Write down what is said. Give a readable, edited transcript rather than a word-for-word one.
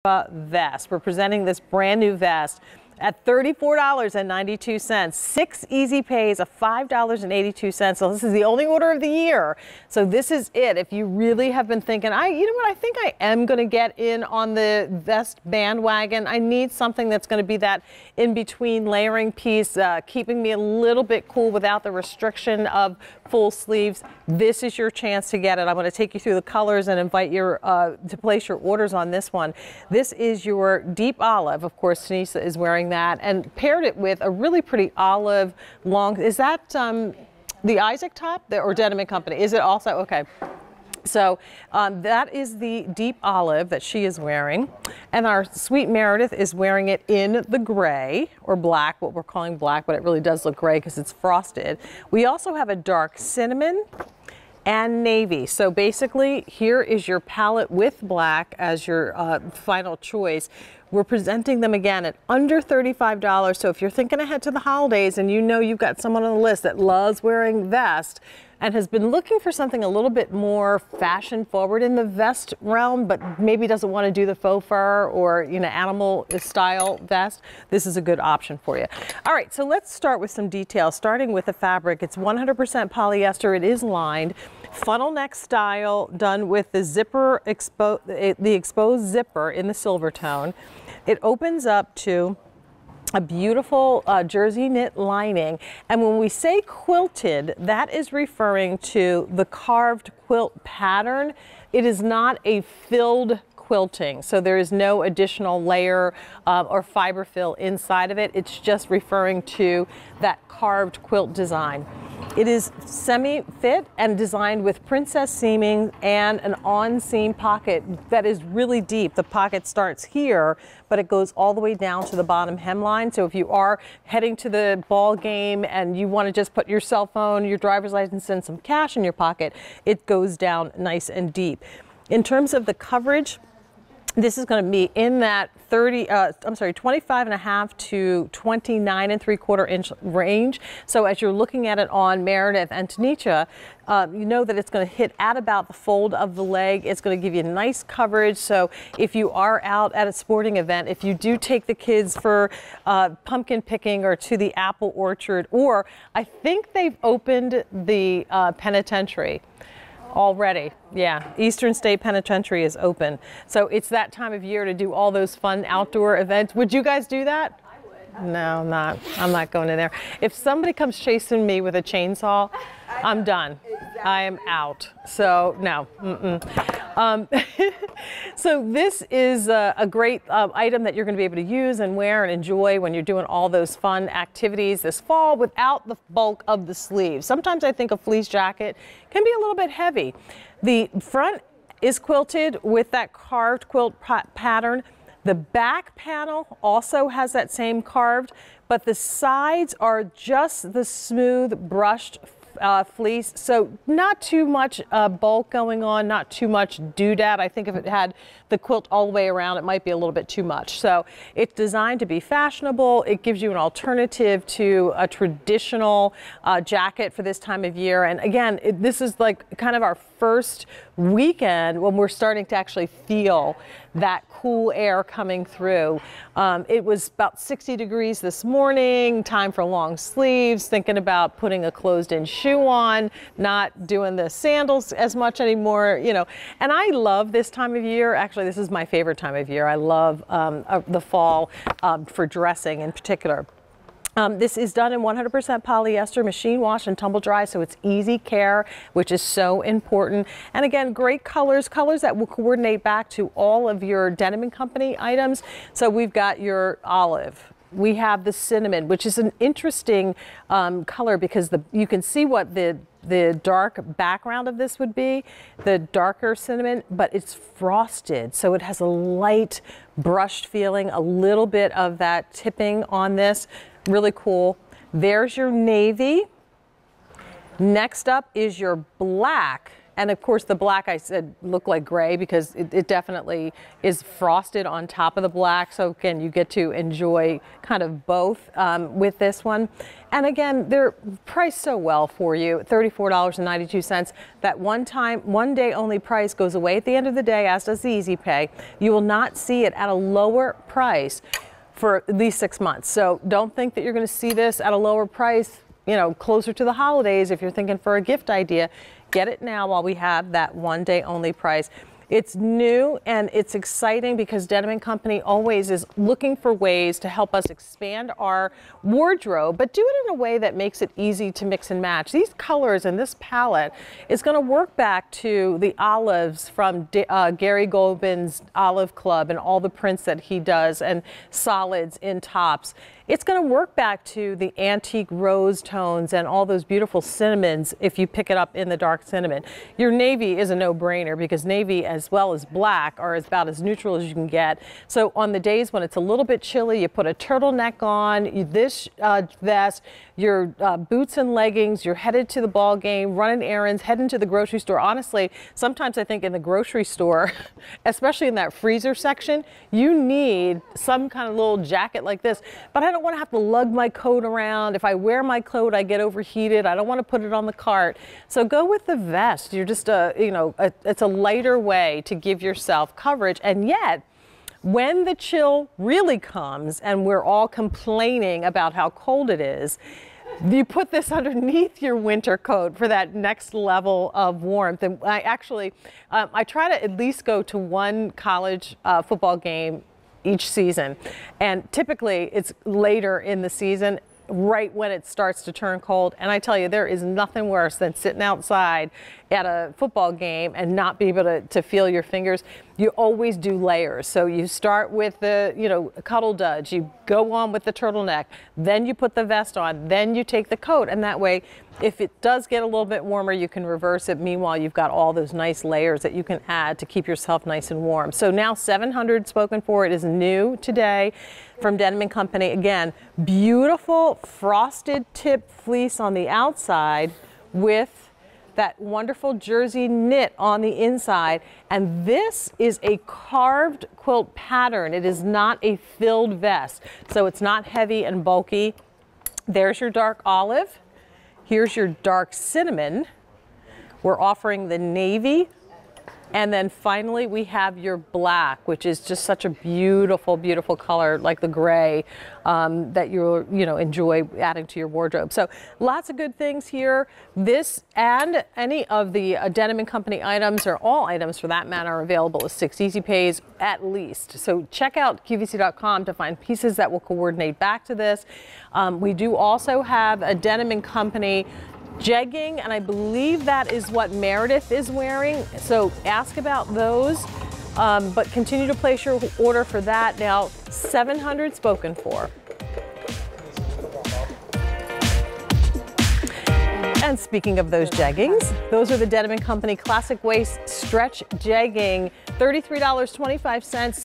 Vest. We're presenting this brand new vest at $34.92. 6 easy pays of $5.82. So this is the only order of the year. So this is it. If you really have been thinking, you know what, I think I am going to get in on the vest bandwagon. I need something that's going to be that in-between layering piece, keeping me a little bit cool without the restriction of full sleeves. This is your chance to get it. I'm going to take you through the colors and invite you to place your orders on this one. This is your deep olive. Of course, Tanisha is wearing that, and paired it with a really pretty olive long. Is that the Isaac top or Denim Company? Is it also? Okay. So that is the deep olive that she is wearing, and our sweet Meredith is wearing it in the gray or black, what we're calling black, but it really does look gray because it's frosted. We also have a dark cinnamon and navy. So basically, here is your palette with black as your final choice. We're presenting them again at under $35. So if you're thinking ahead to the holidays and you know you've got someone on the list that loves wearing vest and has been looking for something a little bit more fashion forward in the vest realm, but maybe doesn't want to do the faux fur or, you know, animal style vest, this is a good option for you. All right, so let's start with some details, starting with the fabric. It's 100% polyester. It is lined. Funnel neck style, done with the zipper, the exposed zipper in the silver tone. It opens up to a beautiful jersey knit lining, and when we say quilted, that is referring to the carved quilt pattern. It is not a filled quilting, so there is no additional layer or fiber fill inside of it. It's just referring to that carved quilt design. It is semi-fit and designed with princess seaming and an on-seam pocket that is really deep. The pocket starts here, but it goes all the way down to the bottom hemline. So if you are heading to the ball game and you want to just put your cell phone, your driver's license, and some cash in your pocket, it goes down nice and deep. In terms of the coverage, this is going to be in that 25.5 to 29.75 inch range. So as you're looking at it on Meredith and Tanisha, you know that it's going to hit at about the fold of the leg. It's going to give you nice coverage. So if you are out at a sporting event, if you do take the kids for pumpkin picking or to the apple orchard, or I think they've opened the penitentiary already. Yeah, Eastern State Penitentiary is open. So it's that time of year to do all those fun outdoor events. Would you guys do that? I would. No, I'm not going in there. If somebody comes chasing me with a chainsaw, I'm done. Exactly. I am out. So no. So this is a great item that you're going to be able to use and wear and enjoy when you're doing all those fun activities this fall without the bulk of the sleeves. Sometimes I think a fleece jacket can be a little bit heavy. The front is quilted with that carved quilt pattern. The back panel also has that same carved, but the sides are just the smooth brushed fleece, so not too much bulk going on, not too much doodad. I think if it had the quilt all the way around, it might be a little bit too much. So it's designed to be fashionable. It gives you an alternative to a traditional jacket for this time of year. And again, this is like kind of our first weekend when we're starting to actually feel that cool air coming through. It was about 60 degrees this morning, time for long sleeves, thinking about putting a closed-in shoe on, not doing the sandals as much anymore, you know. And I love this time of year. Actually, this is my favorite time of year. I love the fall for dressing in particular. This is done in 100% polyester, machine wash and tumble dry, so it's easy care, which is so important. And again, great colors that will coordinate back to all of your Denim Company items. So we've got your olive. We have the cinnamon, which is an interesting color because you can see what the dark background of this would be, the darker cinnamon, but it's frosted. So it has a light brushed feeling, a little bit of that tipping on this. Really cool. There's your navy. Next up is your black. And of course the black, I said, looked like gray because it definitely is frosted on top of the black. So again, you get to enjoy kind of both with this one. And again, they're priced so well for you, $34.92. That one day only price goes away at the end of the day, as does the Easy Pay. You will not see it at a lower price for at least 6 months. So don't think that you're going to see this at a lower price, you know, closer to the holidays. If you're thinking for a gift idea, get it now while we have that one day only price. It's new and it's exciting because Denim & Company always is looking for ways to help us expand our wardrobe, but do it in a way that makes it easy to mix and match. These colors in this palette is going to work back to the olives from Gary Goldman's Olive Club and all the prints that he does and solids in tops. It's going to work back to the antique rose tones and all those beautiful cinnamons if you pick it up in the dark cinnamon. Your navy is a no-brainer because navy as well as black are about as neutral as you can get. So on the days when it's a little bit chilly, you put a turtleneck on, this vest, your boots and leggings, you're headed to the ball game, running errands, heading to the grocery store. Honestly, sometimes I think in the grocery store, especially in that freezer section, you need some kind of little jacket like this. But I don't want to have to lug my coat around. If I wear my coat, I get overheated. I don't want to put it on the cart. So go with the vest. You're just it's a lighter way to give yourself coverage. And yet, when the chill really comes and we're all complaining about how cold it is, you put this underneath your winter coat for that next level of warmth. And I actually, I try to at least go to one college football game each season. And typically it's later in the season, right when it starts to turn cold. And I tell you, there is nothing worse than sitting outside at a football game and not be able to feel your fingers. You always do layers. So you start with the, cuddle duds, you go on with the turtleneck, then you put the vest on, then you take the coat. And that way, if it does get a little bit warmer, you can reverse it. Meanwhile, you've got all those nice layers that you can add to keep yourself nice and warm. So now 700 spoken for. It is new today from Denim & Company. Again, beautiful frosted tip fleece on the outside with that wonderful jersey knit on the inside. And this is a carved quilt pattern. It is not a filled vest, so it's not heavy and bulky. There's your dark olive. Here's your dark cinnamon. We're offering the navy. And then finally we have your black, which is just such a beautiful, beautiful color, like the gray that you'll enjoy adding to your wardrobe. So lots of good things here. This and any of the Denim & Company items, or all items for that matter, are available as 6 easy pays at least. So check out QVC.com to find pieces that will coordinate back to this. We do also have a Denim & Company jegging, and I believe that is what Meredith is wearing. So ask about those, but continue to place your order for that. Now 700 spoken for. And speaking of those jeggings, those are the Denim & Company Classic Waist Stretch Jegging, $33.25.